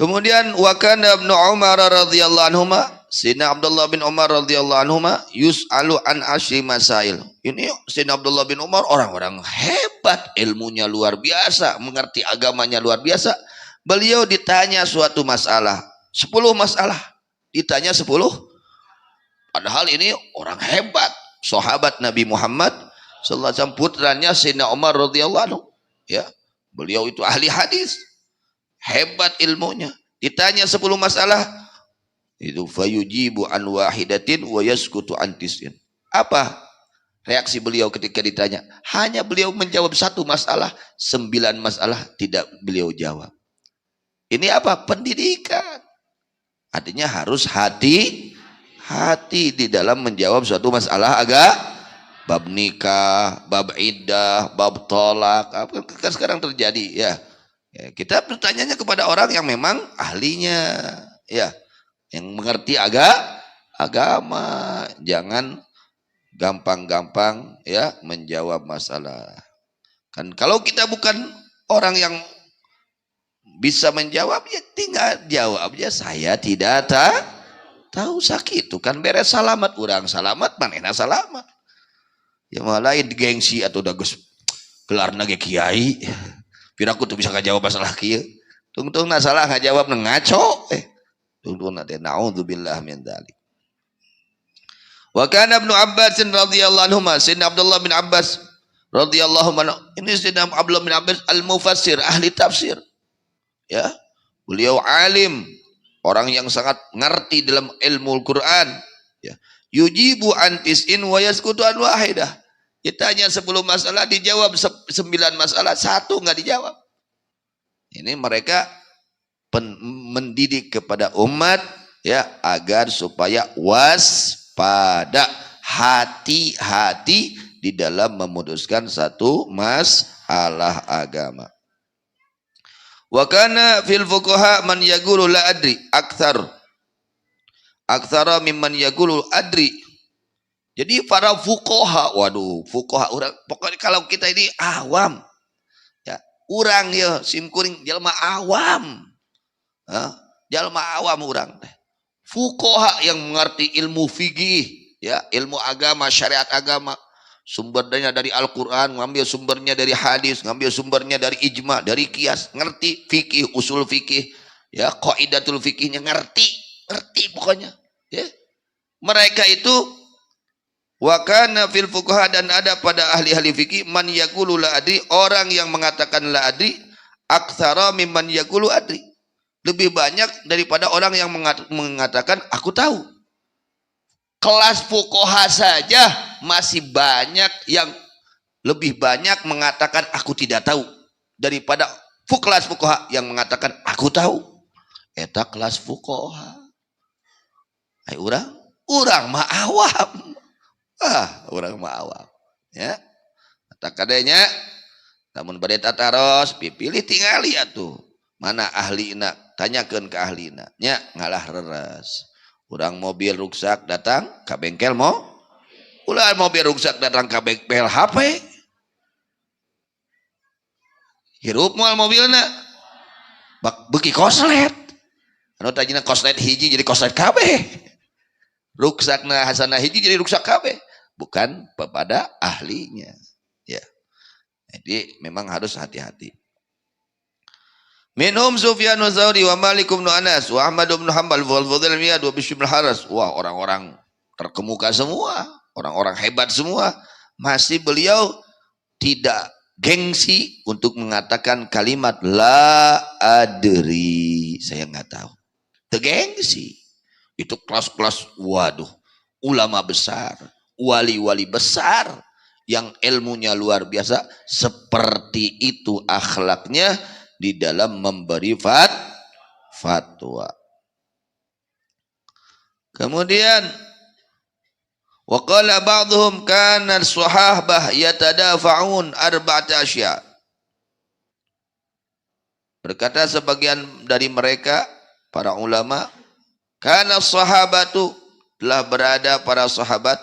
Kemudian wa kana Ibnu Umar radhiyallahu anhuma, Sayyidina Abdullah bin Umar radhiyallahu anhuma yus'alu an asy masail. Ini Sayyidina Abdullah bin Umar orang-orang hebat, ilmunya luar biasa, mengerti agamanya luar biasa. Beliau ditanya suatu masalah, 10 masalah. Ditanya 10. Padahal ini orang hebat, sahabat Nabi Muhammad sallallahu alaihi wasallam, putranya Sayyidina Umar radhiyallahu anhu. Ya, beliau itu ahli hadis. Hebat ilmunya. Ditanya 10 masalah, itu fayujibu an wahidatin wa yaskutu an tis'in. Apa reaksi beliau ketika ditanya? Hanya beliau menjawab 1 masalah, 9 masalah tidak beliau jawab. Ini apa? Pendidikan. Artinya harus hati-hati di dalam menjawab suatu masalah bab nikah, bab iddah, bab tolak. Apa kan sekarang terjadi ya. Ya, kita bertanyanya kepada orang yang memang ahlinya, ya, yang mengerti agama. Jangan gampang-gampang ya menjawab masalah. Kan kalau kita bukan orang yang bisa menjawab, ya tinggal jawab aja, saya tidak tahu sakit itu kan beres salamat, orang salamat manehna salamat. Ya malah lain gengsi atau dagus gelarna ge kiai. Piraku tuh bisa ngajawab masalah kieu. Tungtung na salah ngajawab ngaco. Tungtung na teh naudzubillah min dzalik. Wa kana Ibnu Abbas radhiyallahu anhu, Sayyidina Abdullah bin Abbas radhiyallahu anhu. Ini Sayyidina Abdullah bin Abbas al-mufassir, ahli tafsir. Ya. Beliau alim, orang yang sangat ngerti dalam ilmu Al-Qur'an, ya. Yujibu an tis'in wa yaskutu an wahidah. Ditanya 10 masalah, dijawab 9 masalah, 1 nggak dijawab. Ini mereka mendidik kepada umat ya agar supaya waspada, hati-hati di dalam memutuskan satu masalah agama. Wa kana fil fuqaha man yaqulu la adri aktsara mimman yaqulu adri. Jadi para fuqaha, waduh, fuqaha orang, pokoknya kalau kita ini awam, ya, orang ya simkuring jalma awam, jalma awam orang, fuqaha yang mengerti ilmu fikih, ya, ilmu agama, syariat agama, sumbernya dari Al-Quran, ngambil sumbernya dari hadis, ngambil sumbernya dari ijma, dari qiyas, ngerti fikih, usul fikih, ya, qaidatul fikihnya ngerti pokoknya, ya, mereka itu. Wa kana fil fuqaha, dan ada pada ahli-ahli fikih man yaqulu la adri, orang yang mengatakan la adri aktsara mimman yaqulu adri, lebih banyak daripada orang yang mengatakan aku tahu. Kelas fuqaha saja masih banyak yang lebih banyak mengatakan aku tidak tahu daripada kelas fuqaha yang mengatakan aku tahu. Eta kelas fuqaha. Ai urang mah awam. Orang mah awam, ya. Tak kadenya, namun bade tataros, pilih tingali atuh. Mana ahlina, tanyakeun ke ahlina. Nya ngalah reres. Urang mobil ruksak datang ka bengkel ulah mobil ruksak datang ka bengkel HP. Hirup moal mobilna. Beuki koslet. Anu tadina koslet hiji jadi koslet kabeh. Ruksakna hasanah hiji jadi ruksak kabeh. Bukan kepada ahlinya, ya. Jadi memang harus hati-hati. Minhum Sufyan az-Tsauri wa Malik bin Anas wa Ahmad bin Hanbal wal Fudhail bin Iyad wa Bishr bin Haras. Wah, orang-orang terkemuka semua, orang-orang hebat semua. Masih beliau tidak gengsi untuk mengatakan kalimat la adri, saya nggak tahu. Tegengsi. Itu kelas-kelas, waduh, ulama besar, wali-wali besar yang ilmunya luar biasa, seperti itu akhlaknya di dalam memberi fatwa. Kemudian waqala ba'dhum kana as-sahabah yatadafa'un arba'ata asya. Berkata sebagian dari mereka para ulama, kana as-sahabatu, telah berada para sahabat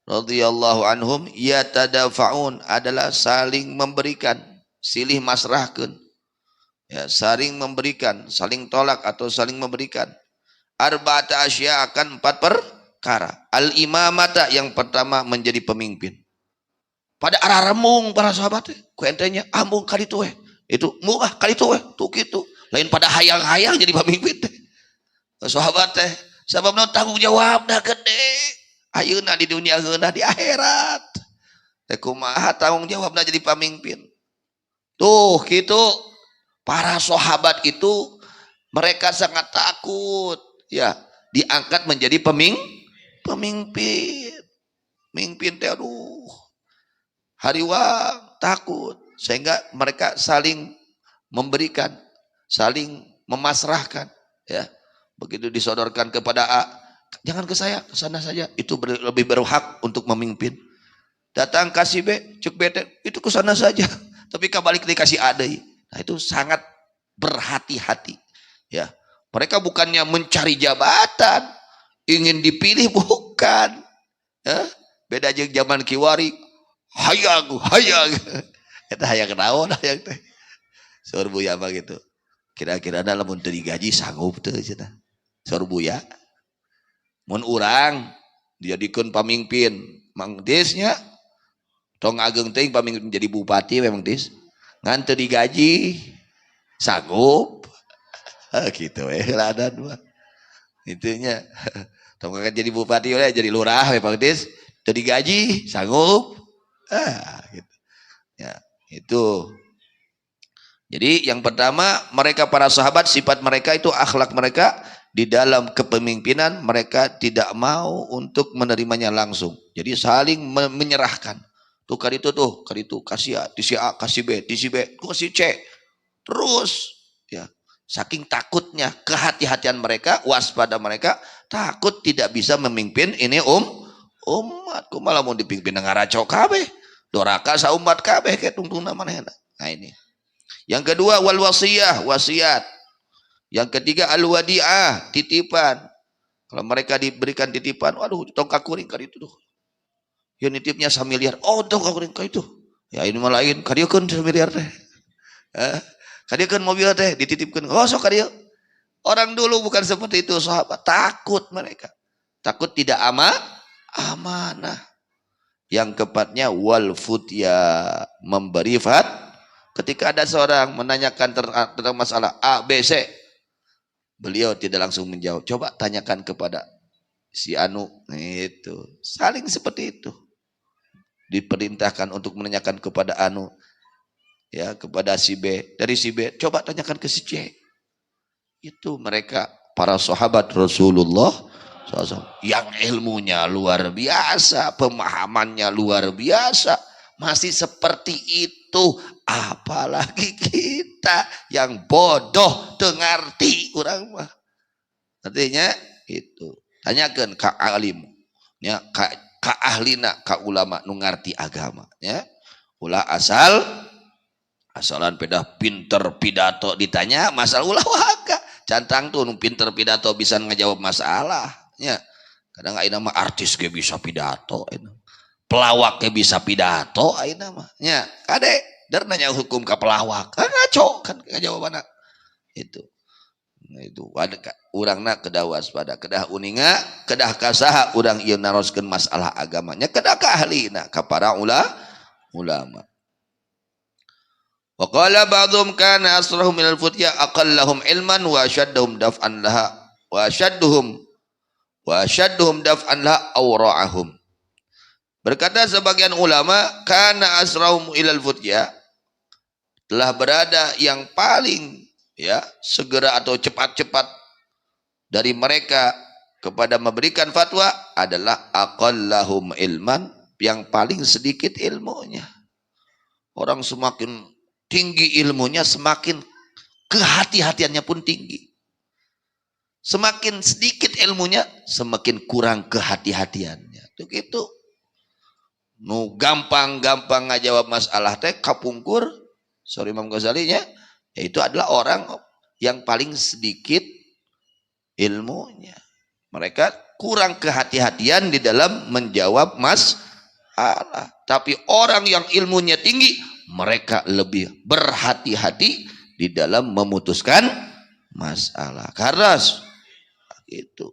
radhiyallahu anhum yatadafa'un, adalah saling memberikan, silih masrahkeun, Ya, saling memberikan, saling tolak atau saling memberikan. Arba'ata asya akan 4 perkara. Al-imamata yang pertama menjadi pemimpin. Pada arah remung para sahabat ku entenya ambung kali itu itu murah kali itu tuh gitu. Lain pada hayang-hayang jadi pemimpin teh. Sahabat teh sababna tanggung jawab dah gede. Ayeuna di dunia geuna di akhirat. Teh kumaha tanggung jawabna jadi pemimpin. Tuh gitu. Para sahabat itu mereka sangat takut ya diangkat menjadi pemimpin. Pemimpin teh aduh. Hariwang takut sehingga mereka saling memberikan, saling memasrahkan ya. Begitu disodorkan kepada A, jangan ke saya, ke sana saja. Itu lebih berhak untuk memimpin. Datang kasih B, cuk B itu ke sana saja. Tapi kembali dikasih A deui. Nah, itu sangat berhati-hati ya. Mereka bukannya mencari jabatan, ingin dipilih bukan. Ya. Beda jeung zaman kiwari, hayang. Eta hayang naon hayang teh. Saur buya mah gitu. Kira-kira lamun teu digaji sanggup teu cenah. Saur buya. Mun urang dijadikeun pamimpin, Mang Tisnya tong ageng teuing pamimpin jadi bupati memang Tis. Ngan teu digaji sanggup. Gitu ladan mah. Itunya. Tong jadi bupati we jadi lurah we Pak Tis. Teu digaji sanggup. Gitu. Ya, itu. Jadi yang pertama mereka para sahabat sifat mereka itu akhlak mereka di dalam kepemimpinan mereka tidak mau untuk menerimanya langsung. Jadi saling menyerahkan. Tuh kali itu kasih A, di si A, kasih B, di si B, kasih C. Terus ya, saking takutnya kehati-hatian mereka, waspada mereka, takut tidak bisa memimpin ini umat. Ku malah mau dipimpin ngaraco kabeh. Doraka saumat kabeh ke tungtungna manehna. Nah ini. Yang kedua wal wasiyah, wasiat. Yang ketiga al wadi'ah, titipan. Kalau mereka diberikan titipan, waduh tong kakuring kali itu tuh. Ya nitipnya 1 miliar. Oh, tong kakuring ka itu. Ya ini mah lain, kadiekeun 1 miliar teh. Kadiekeun mobil teh dititipkeun. Oh, sok kadieu. Orang dulu bukan seperti itu, sahabat. Takut mereka. Takut tidak amanah. Yang keempatnya wal futya, memberi ketika ada seorang menanyakan tentang masalah A, B, C, beliau tidak langsung menjawab. Coba tanyakan kepada si Anu. Itu saling seperti itu. Diperintahkan untuk menanyakan kepada Anu, ya kepada si B. Dari si B, coba tanyakan ke si C. Itu mereka para sahabat Rasulullah SAW yang ilmunya luar biasa, pemahamannya luar biasa, masih seperti itu. Apalagi kita yang bodoh tengarti kurang mah. Artinya itu tanyakan ka alim ya, ka ahlina, ka ulama nu ngarti agama ya. Ulah asalan pedah pinter pidato ditanya masalah ulah waga. Cantang tuh nu pinter pidato bisa ngejawab masalah ya. Kadang ayeuna mah artis ge bisa pidato, pelawak ge bisa pidato ayeuna mah nya. Kade dar nanya hukum ka pelawak kan ngaco kan jawabanna itu. Nah, itu urangna kedah waspada, kedah uninga, kedah kasaha urang ieu naroskeun masalah agamanya, kedah ka ahlina, ka para ulama. Wa qala ba'dhum kana asrahum minal futya aqallahum ilman wa ashaddahum daf'an laha wa ashadduhum daf'an laha awra'ahum. Berkata sebagian ulama, kana asrahum ilal futya, telah berada yang paling ya segera atau cepat-cepat dari mereka kepada memberikan fatwa adalah aqallahum ilman, yang paling sedikit ilmunya. Orang semakin tinggi ilmunya semakin kehati-hatiannya pun tinggi. Semakin sedikit ilmunya semakin kurang kehati-hatiannya. Itu gitu. Nu gampang-gampang ngajawab masalah teh kapungkur. Sorry Imam Ghazali nya, yaitu adalah orang yang paling sedikit ilmunya. Mereka kurang kehati-hatian di dalam menjawab masalah. Tapi orang yang ilmunya tinggi, mereka lebih berhati-hati di dalam memutuskan masalah. Karena itu